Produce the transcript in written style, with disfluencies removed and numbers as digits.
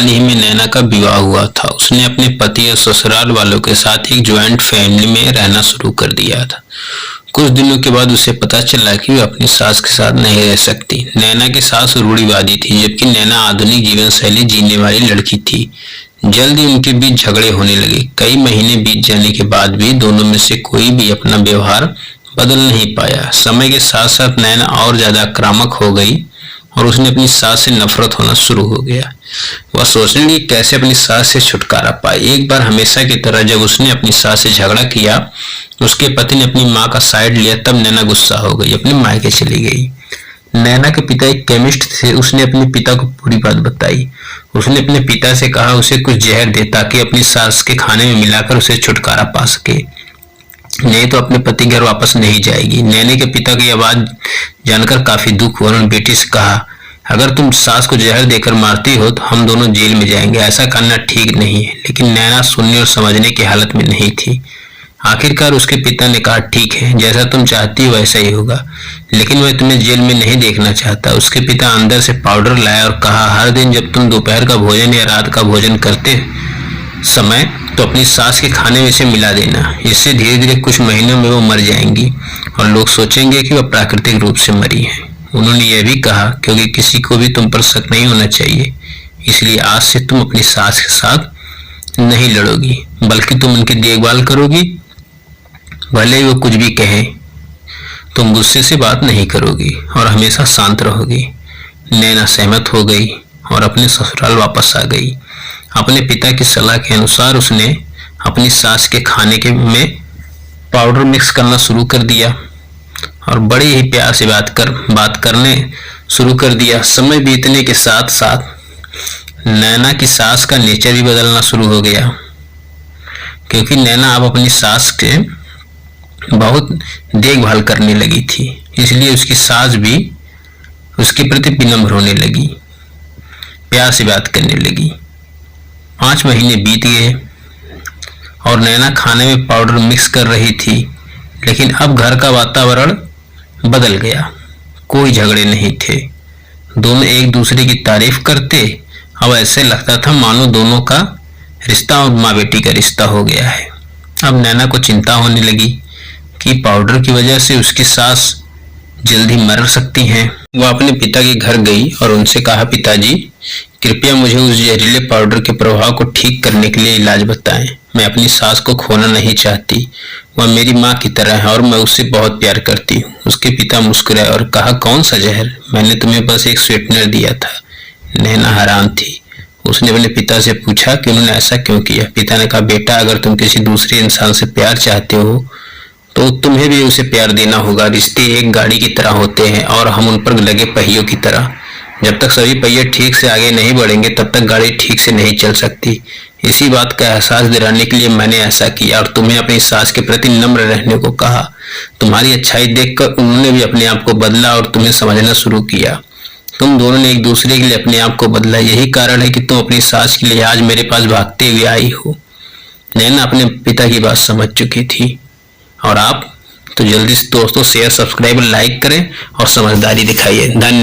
हाल ही में नैना का विवाह हुआ था। उसने अपने पति और ससुराल वालों के साथ एक ज्वाइंट फैमिली में रहना शुरू कर दिया था। कुछ दिनों के बाद उसे पता चला कि वह अपनी सास के साथ नहीं रह सकती। नैना की सास रूढ़िवादी थी, जबकि नैना आधुनिक जीवन शैली जीने वाली लड़की थी। जल्द ही उनके बीच झगड़े होने लगे। कई महीने बीत जाने के बाद भी दोनों में से कोई भी अपना व्यवहार बदल नहीं पाया। समय के साथ साथ नैना और ज्यादा आक्रामक हो गई और उसने अपनी सास से नफरत होना शुरू हो गया। वह सोचने लगी कैसे अपनी सास से छुटकारा पाए। एक बार हमेशा की तरह जब उसने अपनी सास से झगड़ा किया, उसके पति ने अपनी माँ का साइड लिया, तब नैना गुस्सा हो गई, अपने मायके चली गई। नैना के पिता एक केमिस्ट थे। उसने अपने पिता को पूरी बात बताई। उसने अपने पिता से कहा उसे कुछ जहर दे ताकि अपनी सास के खाने में मिलाकर उसे छुटकारा पा सके, नहीं तो अपने पति घर वापस नहीं जाएगी। नैना के पिता की आवाज जानकर काफी दुख हुआ। उन्होंने बेटी से कहा, अगर तुम सास को जहर देकर मारती हो तो हम दोनों जेल में जाएंगे। ऐसा करना ठीक नहीं है। लेकिन नैना सुनने और समझने की हालत में नहीं थी। आखिरकार उसके पिता ने कहा, ठीक है, जैसा तुम चाहती हो वैसा ही होगा, लेकिन मैं तुम्हें जेल में नहीं देखना चाहता। उसके पिता अंदर से पाउडर लाया और कहा, हर दिन जब तुम दोपहर का भोजन या रात का भोजन करते समय तो अपनी सास के खाने में इसे मिला देना। इससे धीरे धीरे कुछ महीनों में वो मर जाएंगी और लोग सोचेंगे कि वह प्राकृतिक रूप से मरी है। उन्होंने यह भी कहा, क्योंकि किसी को भी तुम पर शक नहीं होना चाहिए, इसलिए आज से तुम अपनी सास के साथ नहीं लड़ोगी, बल्कि तुम उनकी देखभाल करोगी। भले ही वो कुछ भी कहे, तुम गुस्से से बात नहीं करोगी और हमेशा शांत रहोगी। नैना सहमत हो गई और अपने ससुराल वापस आ गई। अपने पिता की सलाह के अनुसार उसने अपनी सास के खाने के में पाउडर मिक्स करना शुरू कर दिया और बड़े ही प्यार से बात करने शुरू कर दिया। समय बीतने के साथ साथ नैना की सास का नेचर भी बदलना शुरू हो गया, क्योंकि नैना अब अपनी सास के बहुत देखभाल करने लगी थी, इसलिए उसकी सास भी उसके प्रति विनम्र होने लगी, प्यार से बात करने लगी। 5 महीने बीत गए और नैना खाने में पाउडर मिक्स कर रही थी, लेकिन अब घर का वातावरण बदल गया। कोई झगड़े नहीं थे, दोनों एक दूसरे की तारीफ करते। अब ऐसे लगता था मानो दोनों का रिश्ता और माँ बेटी का रिश्ता हो गया है। अब नैना को चिंता होने लगी कि पाउडर की वजह से उसकी सास जल्दी मर सकती हैं। वह अपने पिता के घर गई और उनसे कहा, पिताजी, कृपया मुझे उस जहरीले पाउडर के प्रभाव को ठीक करने के लिए इलाज बताएं। मैं अपनी सास को खोना नहीं चाहती। वह मेरी माँ की तरह है और मैं उससे बहुत प्यार करती हूँ। उसके पिता मुस्कुराए और कहा, कौन सा जहर? मैंने तुम्हें बस एक स्वीटनर दिया था। नैना हैरान थी। उसने अपने पिता से पूछा कि उन्होंने ऐसा क्यों किया। पिता ने कहा, बेटा, अगर तुम किसी दूसरे इंसान से प्यार चाहते हो तो तुम्हें भी उसे प्यार देना होगा। रिश्ते एक गाड़ी की तरह होते हैं और हम उन पर लगे पहियों की तरह। जब तक सभी पहिए ठीक से आगे नहीं बढ़ेंगे तब तक गाड़ी ठीक से नहीं चल सकती। इसी बात का एहसास दिलाने के लिए मैंने ऐसा किया और तुम्हें अपनी सास के प्रति नम्र रहने को कहा। तुम्हारी अच्छाई देखकर उन्होंने भी अपने आप को बदला और तुम्हें समझना शुरू किया। तुम दोनों ने एक दूसरे के लिए अपने आप को बदला। यही कारण है कि तुम अपनी सास के लिए आज मेरे पास भागते हुए आई हो। नैना अपने पिता की बात समझ चुकी थी। और आप तो जल्दी से दोस्तों शेयर, सब्सक्राइब, लाइक करें और समझदारी दिखाइए। धन्यवाद।